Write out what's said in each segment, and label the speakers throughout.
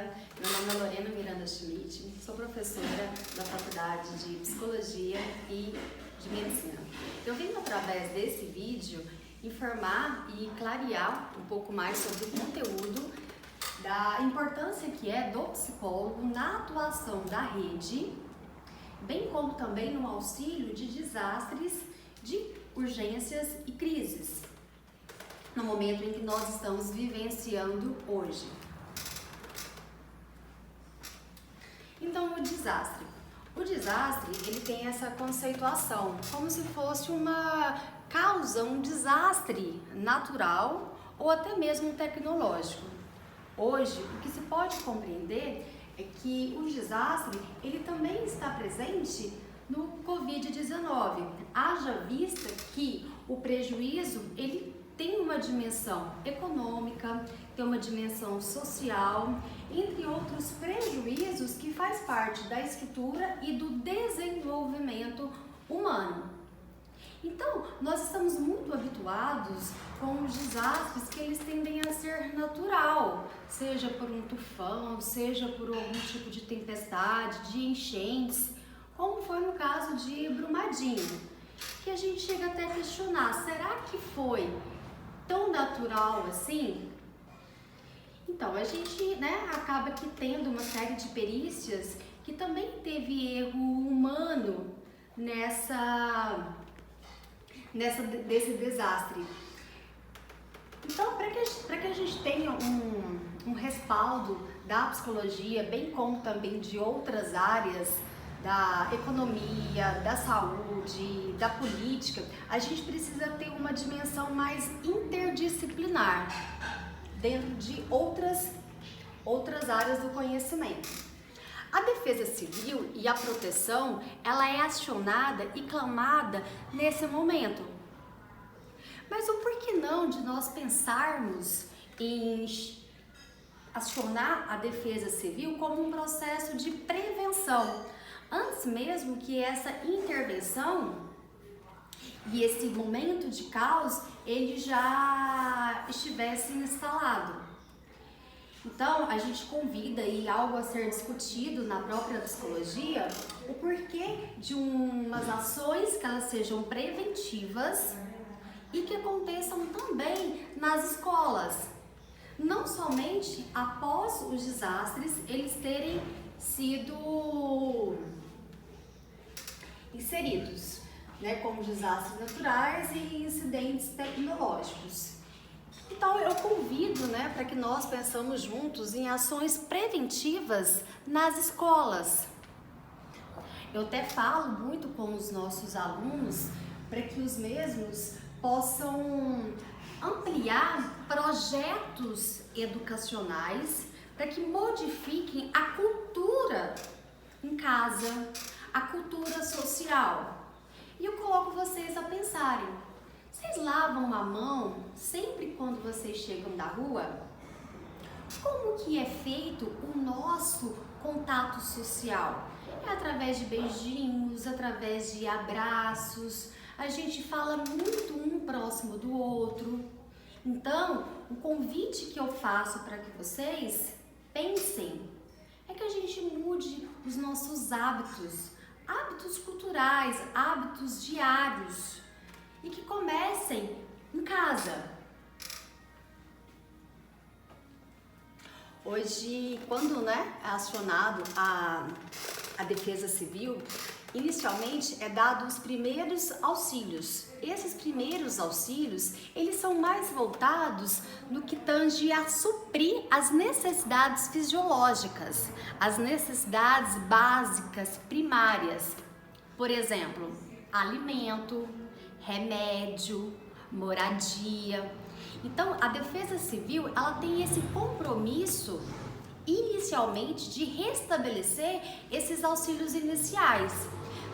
Speaker 1: dia, meu nome é Lorena Miranda Schmidt, sou professora da Faculdade de Psicologia e de Medicina. Eu venho através desse vídeo informar e clarear um pouco mais sobre o conteúdo da importância que é do psicólogo na atuação da rede, bem como também no auxílio de desastres, de urgências e crises, no momento em que nós estamos vivenciando hoje. Então, o desastre. O desastre, ele tem essa conceituação, como se fosse uma causa, um desastre natural ou até mesmo tecnológico. Hoje, o que se pode compreender é que o desastre, ele também está presente no Covid-19. Haja vista que o prejuízo, ele tem uma dimensão econômica, tem uma dimensão social, entre outros prejuízos que faz parte da estrutura e do desenvolvimento humano. Então, nós estamos muito habituados com os desastres que eles tendem a ser natural, seja por um tufão, seja por algum tipo de tempestade, de enchentes, como foi no caso de Brumadinho, que a gente chega até a questionar, será que foi tão natural assim? Então, a gente acaba aqui tendo uma série de perícias que também teve erro humano desse desastre. Então, para que a gente tenha um respaldo da psicologia, bem como também de outras áreas, da economia, da saúde, da política, a gente precisa ter uma dimensão mais interdisciplinar dentro de outras áreas do conhecimento. A defesa civil e a proteção, ela é acionada e clamada nesse momento. Mas o porquê não de nós pensarmos em acionar a defesa civil como um processo de prevenção, antes mesmo que essa intervenção e esse momento de caos ele já estivesse instalado. Então, a gente convida aí algo a ser discutido na própria psicologia, o porquê de umas ações que elas sejam preventivas e que aconteçam também nas escolas. Não somente após os desastres eles terem sido inseridos, como desastres naturais e incidentes tecnológicos. Então, eu convido para que nós pensamos juntos em ações preventivas nas escolas. Eu até falo muito com os nossos alunos para que os mesmos possam ampliar projetos educacionais para que modifiquem a cultura em casa, a cultura social. E eu coloco vocês a pensarem. Vocês lavam a mão sempre quando vocês chegam da rua? Como que é feito o nosso contato social? É através de beijinhos, através de abraços, a gente fala muito um próximo do outro. Então, o convite que eu faço para que vocês pensem é que a gente mude os nossos hábitos culturais, hábitos diários, e que comecem em casa. Hoje, quando é acionado a defesa civil, inicialmente é dado os primeiros auxílios. Esses primeiros auxílios, eles são mais voltados no que tange a suprir as necessidades fisiológicas, as necessidades básicas primárias. Por exemplo, alimento, remédio, moradia. Então, a defesa civil, ela tem esse compromisso inicialmente de restabelecer esses auxílios iniciais,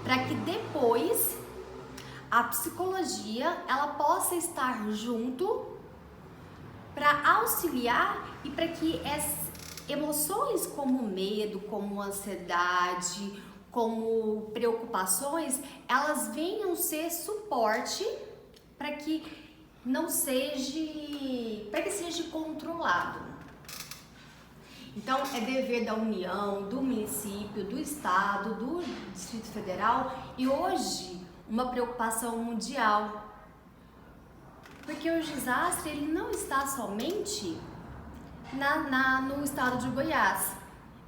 Speaker 1: para que depois a psicologia ela possa estar junto para auxiliar e para que as emoções como medo, como ansiedade, como preocupações, elas venham ser suporte para que seja controlado. Então, é dever da União, do município, do Estado, do Distrito Federal e hoje uma preocupação mundial. Porque o desastre ele não está somente no estado de Goiás,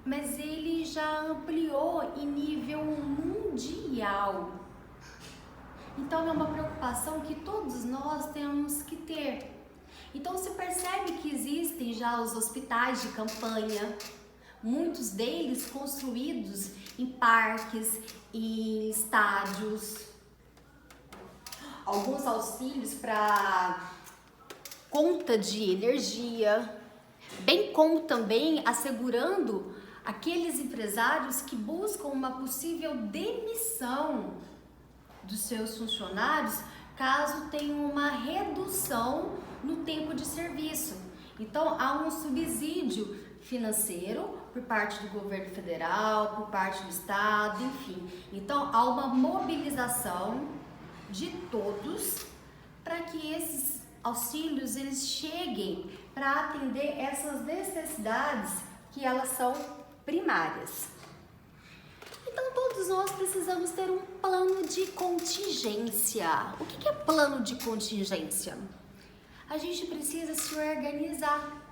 Speaker 1: mas ele já ampliou em nível mundial. Então é uma preocupação que todos nós temos que ter. Então se percebe que existem já os hospitais de campanha, muitos deles construídos em parques, em estádios, alguns auxílios para conta de energia, bem como também assegurando aqueles empresários que buscam uma possível demissão dos seus funcionários caso tenha uma redução no tempo de serviço. Então há um subsídio financeiro por parte do governo federal, por parte do estado, enfim. Então há uma mobilização de todos para que esses auxílios eles cheguem para atender essas necessidades que elas são primárias. Então todos nós precisamos ter um plano de contingência. O que é plano de contingência? A gente precisa se organizar,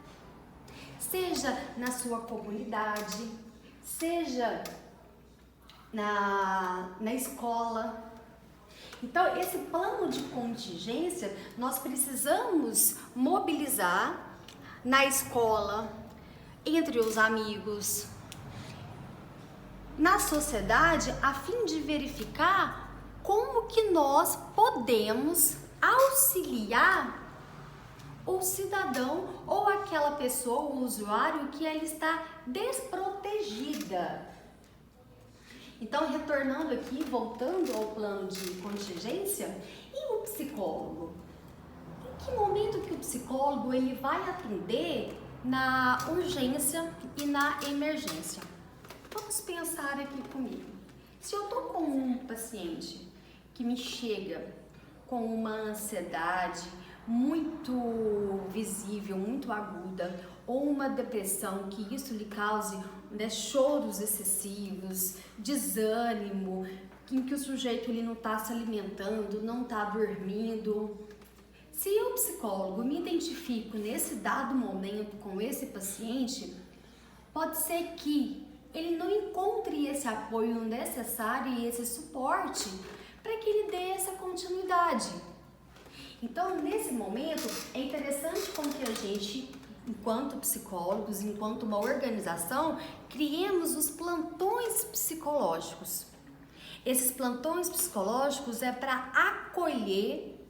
Speaker 1: seja na sua comunidade, seja na escola. Então, esse plano de contingência, nós precisamos mobilizar na escola, entre os amigos, na sociedade, a fim de verificar como que nós podemos auxiliar o cidadão ou aquela pessoa, o usuário, que ela está desprotegida. Então, retornando aqui, voltando ao plano de contingência, e o psicólogo? Em que momento que o psicólogo ele vai atender na urgência e na emergência? Vamos pensar aqui comigo. Se eu estou com um paciente que me chega com uma ansiedade muito visível, muito aguda, ou uma depressão que isso lhe cause choros excessivos, desânimo, em que o sujeito ele não está se alimentando, não está dormindo. Se eu, psicólogo, me identifico nesse dado momento com esse paciente, pode ser que ele não encontre esse apoio necessário e esse suporte para que ele dê essa continuidade. Então, nesse momento, é interessante como que a gente, enquanto psicólogos, enquanto uma organização, criemos os plantões psicológicos. Esses plantões psicológicos é para acolher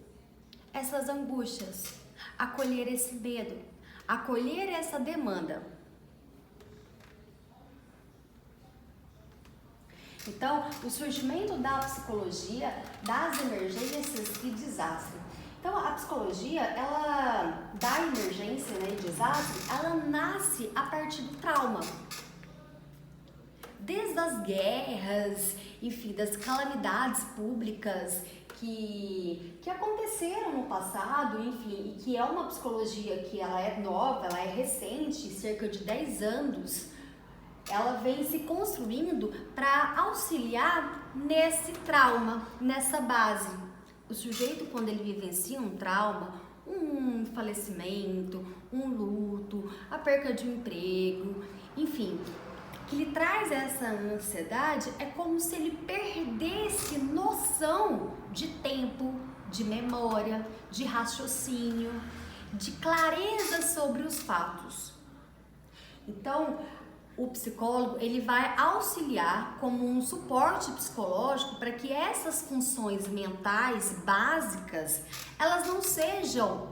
Speaker 1: essas angústias, acolher esse medo, acolher essa demanda. Então, o surgimento da psicologia, das emergências e desastre. Então, a psicologia, ela da emergência e desastre, ela nasce a partir do trauma. Desde as guerras, enfim, das calamidades públicas que aconteceram no passado, enfim, e que é uma psicologia que ela é nova, ela é recente, cerca de 10 anos, ela vem se construindo para auxiliar nesse trauma, nessa base. O sujeito, quando ele vivencia um trauma, um falecimento, um luto, a perca de um emprego, enfim, que lhe traz essa ansiedade, é como se ele perdesse noção de tempo, de memória, de raciocínio, de clareza sobre os fatos. Então, o psicólogo ele vai auxiliar como um suporte psicológico para que essas funções mentais básicas elas não sejam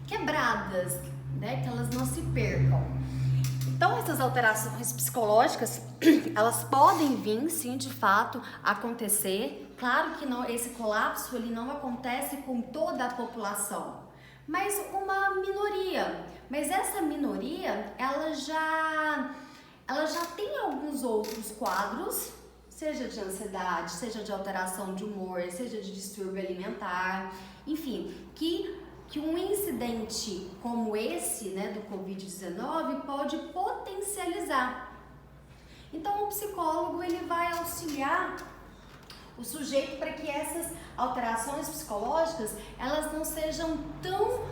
Speaker 1: quebradas, né? Que elas não se percam. Então essas alterações psicológicas elas podem vir sim de fato acontecer. Claro que não, esse colapso ele não acontece com toda a população, mas uma minoria. Mas essa minoria, ela já tem alguns outros quadros, seja de ansiedade, seja de alteração de humor, seja de distúrbio alimentar, enfim, que um incidente como esse, né, do Covid-19 pode potencializar. Então, o psicólogo ele vai auxiliar o sujeito para que essas alterações psicológicas elas não sejam tão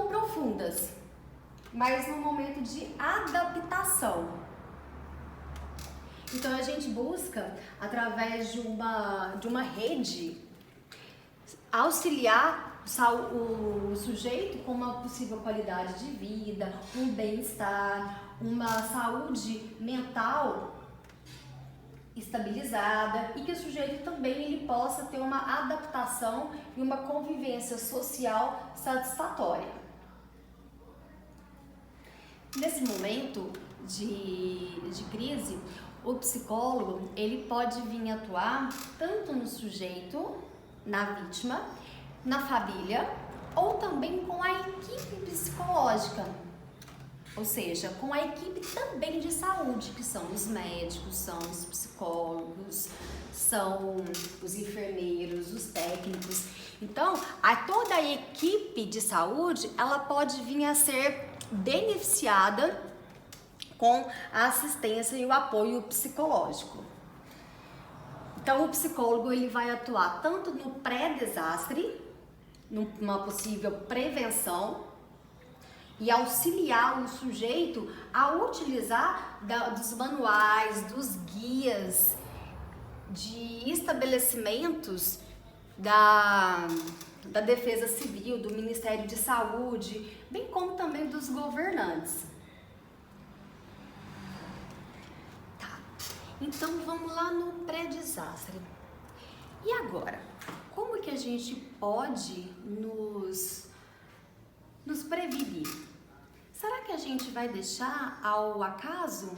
Speaker 1: profundas, mas no momento de adaptação. Então a gente busca, através de uma rede, auxiliar o sujeito com uma possível qualidade de vida, um bem-estar, uma saúde mental estabilizada e que o sujeito também ele possa ter uma adaptação e uma convivência social satisfatória. Nesse momento de crise, o psicólogo ele pode vir atuar tanto no sujeito, na vítima, na família ou também com a equipe psicológica, ou seja, com a equipe também de saúde, que são os médicos, são os psicólogos, são os enfermeiros, os técnicos. Então, toda a equipe de saúde, ela pode vir a ser beneficiada com a assistência e o apoio psicológico. Então, o psicólogo ele vai atuar tanto no pré-desastre, numa possível prevenção, e auxiliar o sujeito a utilizar dos manuais, dos guias, de estabelecimentos da Defesa Civil, do Ministério de Saúde, bem como também dos governantes. Tá, então vamos lá no pré-desastre. E agora, como que a gente pode nos prevenir? Será que a gente vai deixar ao acaso?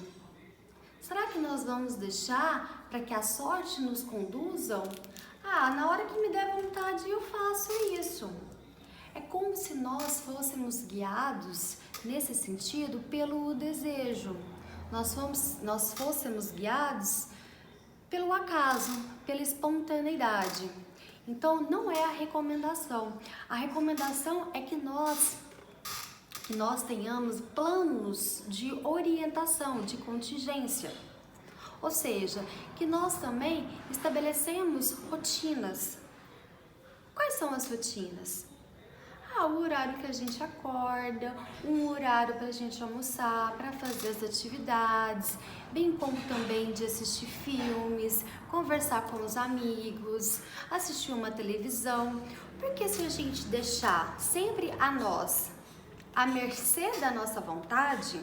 Speaker 1: Será que nós vamos deixar para que a sorte nos conduzam? Na hora que me der vontade eu faço isso. É como se nós fôssemos guiados nesse sentido pelo desejo. Nós fôssemos guiados pelo acaso, pela espontaneidade. Então, não é a recomendação. A recomendação é que nós tenhamos planos de orientação, de contingência. Ou seja, que nós também estabelecemos rotinas. Quais são as rotinas? O horário que a gente acorda, um horário para a gente almoçar, para fazer as atividades, bem como também de assistir filmes, conversar com os amigos, assistir uma televisão. Porque se a gente deixar sempre a nós à mercê da nossa vontade,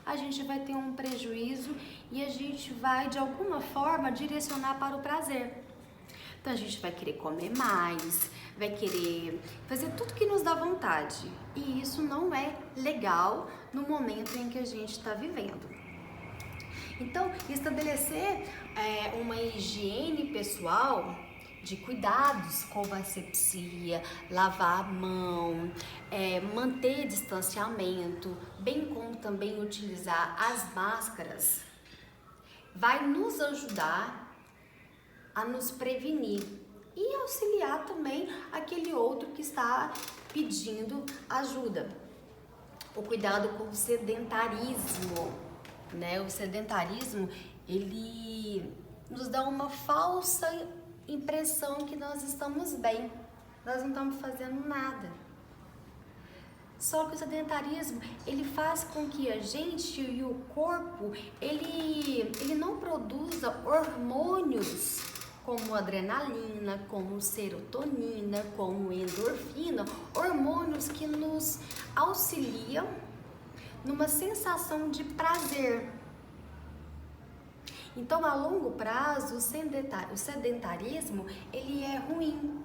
Speaker 1: a gente vai ter um prejuízo e a gente vai de alguma forma direcionar para o prazer. Então a gente vai querer comer mais, vai querer fazer tudo que nos dá vontade. E isso não é legal no momento em que a gente está vivendo. Então, estabelecer uma higiene pessoal de cuidados como asepsia, lavar a mão, manter distanciamento, bem como também utilizar as máscaras, vai nos ajudar a nos prevenir e auxiliar também aquele outro que está pedindo ajuda. O cuidado com o sedentarismo, né? O sedentarismo, ele nos dá uma falsa impressão que nós estamos bem, nós não estamos fazendo nada. Só que o sedentarismo, ele faz com que a gente e o corpo, ele não produza hormônios como adrenalina, como serotonina, como endorfina, hormônios que nos auxiliam numa sensação de prazer. Então, a longo prazo, o sedentarismo, ele é ruim,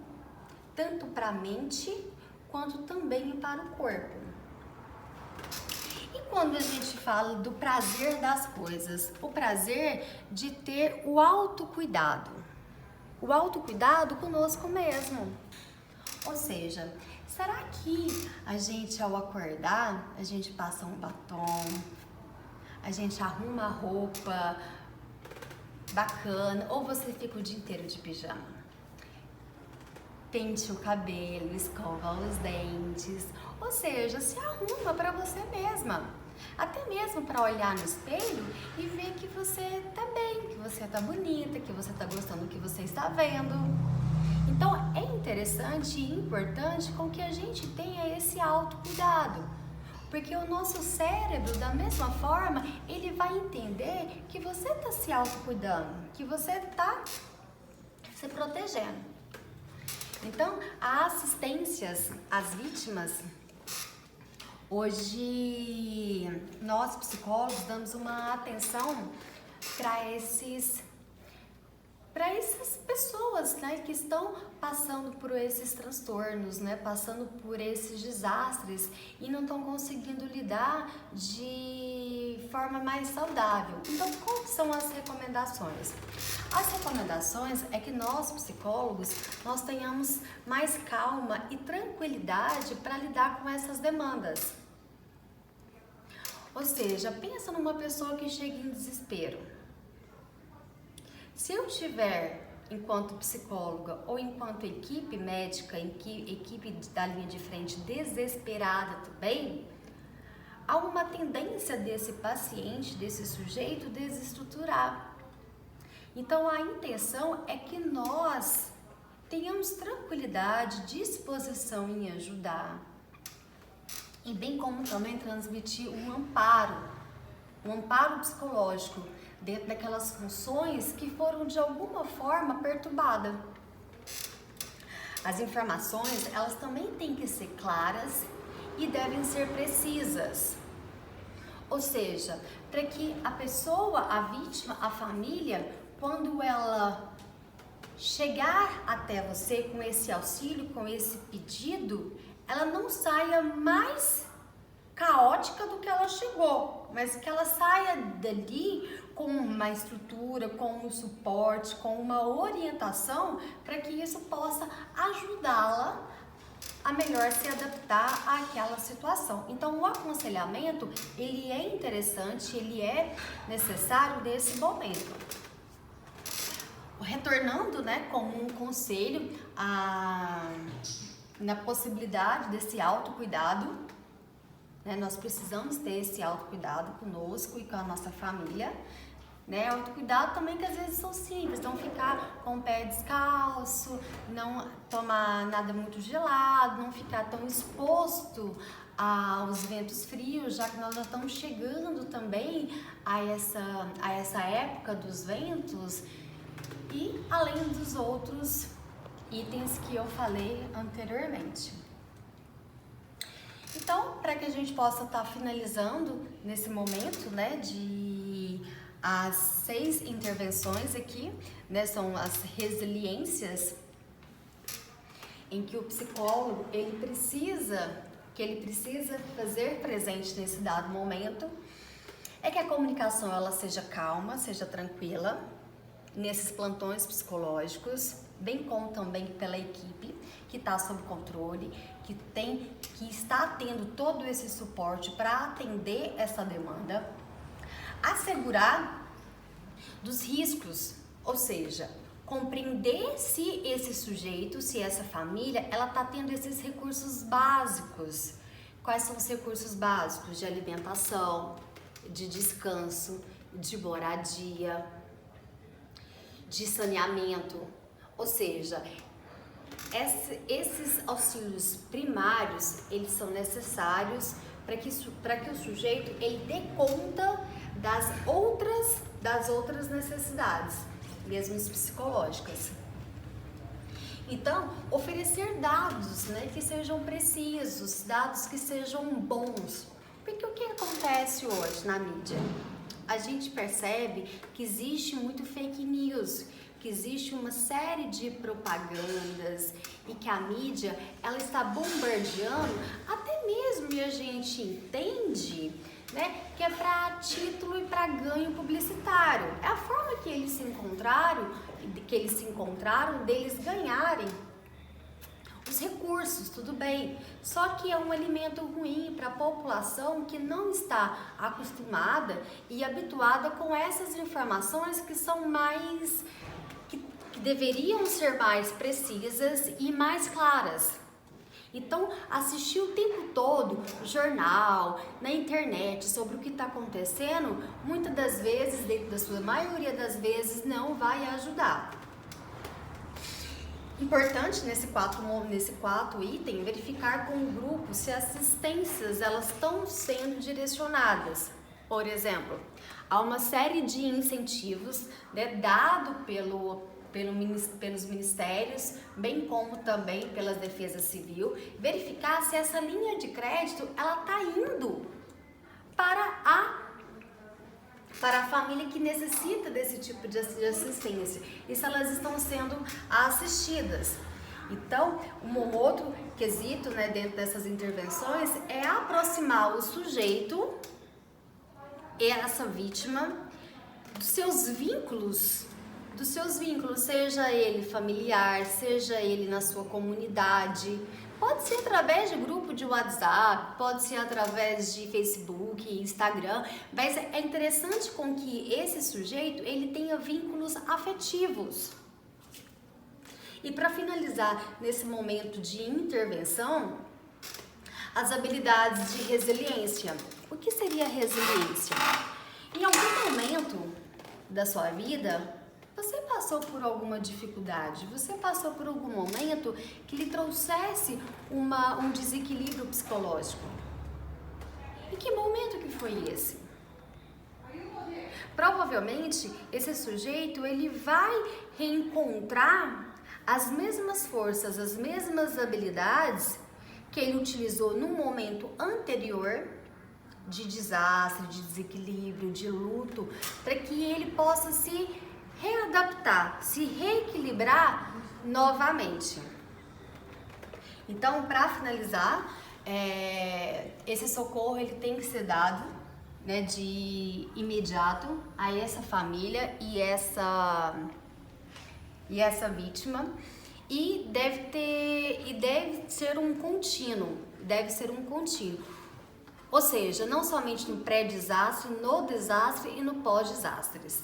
Speaker 1: tanto para a mente, quanto também para o corpo. E quando a gente fala do prazer das coisas, o prazer de ter o autocuidado conosco mesmo. Ou seja, será que a gente ao acordar, a gente passa um batom, a gente arruma a roupa bacana, ou você fica o dia inteiro de pijama. Pente o cabelo, escova os dentes, ou seja, se arruma para você mesma. Até mesmo para olhar no espelho e ver que você tá bem, que você tá bonita, que você tá gostando do que você está vendo. Então é interessante e importante com que a gente tenha esse autocuidado, porque o nosso cérebro, da mesma forma, ele vai entender que você está se autocuidando, que você está se protegendo. Então, a assistência às vítimas, hoje nós psicólogos damos uma atenção para essas pessoas, né, que estão passando por esses transtornos, né, passando por esses desastres e não estão conseguindo lidar de forma mais saudável. Então, quais são as recomendações? As recomendações é que nós, psicólogos, nós tenhamos mais calma e tranquilidade para lidar com essas demandas. Ou seja, pensa numa pessoa que chega em desespero. Se eu tiver, enquanto psicóloga ou enquanto equipe médica, equipe da linha de frente desesperada também, há uma tendência desse paciente, desse sujeito, desestruturar. Então a intenção é que nós tenhamos tranquilidade, disposição em ajudar e bem como também transmitir um amparo psicológico dentro daquelas funções que foram de alguma forma perturbadas. As informações, elas também têm que ser claras e devem ser precisas. Ou seja, para que a pessoa, a vítima, a família, quando ela chegar até você com esse auxílio, com esse pedido, ela não saia mais caótica do que ela chegou, mas que ela saia dali com uma estrutura, com um suporte, com uma orientação para que isso possa ajudá-la a melhor se adaptar àquela situação. Então, o aconselhamento, ele é interessante, ele é necessário nesse momento. Retornando, né, como um conselho na possibilidade desse autocuidado, né, nós precisamos ter esse autocuidado conosco e com a nossa família, né? Autocuidado também que às vezes são simples, não ficar com o pé descalço, não tomar nada muito gelado, não ficar tão exposto aos ventos frios, já que nós já estamos chegando também a essa época dos ventos, e além dos outros itens que eu falei anteriormente. Então, para que a gente possa estar finalizando nesse momento, né, as 6 intervenções aqui, né, são as resiliências em que o psicólogo ele precisa fazer presente nesse dado momento, é que a comunicação ela seja calma, seja tranquila nesses plantões psicológicos, bem como também pela equipe que está sob controle, que está tendo todo esse suporte para atender essa demanda, assegurar dos riscos, ou seja, compreender se esse sujeito, se essa família, ela está tendo esses recursos básicos. Quais são os recursos básicos? De alimentação, de descanso, de moradia, de saneamento, ou seja, esses auxílios primários, eles são necessários para que o sujeito ele dê conta das outras necessidades, mesmo psicológicas. Então, oferecer dados, né, que sejam precisos, dados que sejam bons. Porque o que acontece hoje na mídia? A gente percebe que existe muito fake news, que existe uma série de propagandas e que a mídia ela está bombardeando, até mesmo e a gente entende, né, que é para título e para ganho publicitário. É a forma que eles se encontraram deles ganharem os recursos, tudo bem. Só que é um alimento ruim para a população que não está acostumada e habituada com essas informações que são mais, que deveriam ser mais precisas e mais claras. Então, assistir o tempo todo jornal, na internet, sobre o que está acontecendo, muitas das vezes, dentro da sua maioria das vezes, não vai ajudar. Importante nesse quarto item, verificar com o grupo se as assistências elas estão sendo direcionadas. Por exemplo, há uma série de incentivos, né, dado pelos ministérios, bem como também pela Defesa Civil, verificar se essa linha de crédito ela está indo para a família que necessita desse tipo de assistência e se elas estão sendo assistidas. Então, um outro quesito, né, dentro dessas intervenções é aproximar o sujeito, essa vítima, dos seus vínculos, seja ele familiar, seja ele na sua comunidade. Pode ser através de grupo de WhatsApp, pode ser através de Facebook, Instagram, mas é interessante com que esse sujeito ele tenha vínculos afetivos. E para finalizar nesse momento de intervenção, as habilidades de resiliência. O que seria resiliência? Em algum momento da sua vida, você passou por alguma dificuldade, você passou por algum momento que lhe trouxesse um desequilíbrio psicológico. E que momento que foi esse? Provavelmente, esse sujeito ele vai reencontrar as mesmas forças, as mesmas habilidades que ele utilizou no momento anterior de desastre, de desequilíbrio, de luto, para que ele possa se readaptar, se reequilibrar novamente. Então, para finalizar, esse socorro ele tem que ser dado, né, de imediato a essa família e essa vítima, e deve ser um contínuo, ou seja, não somente no pré-desastre, no desastre e no pós-desastres.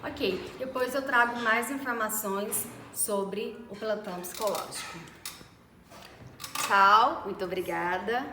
Speaker 1: Ok, depois eu trago mais informações sobre o plantão psicológico. Tchau, muito obrigada.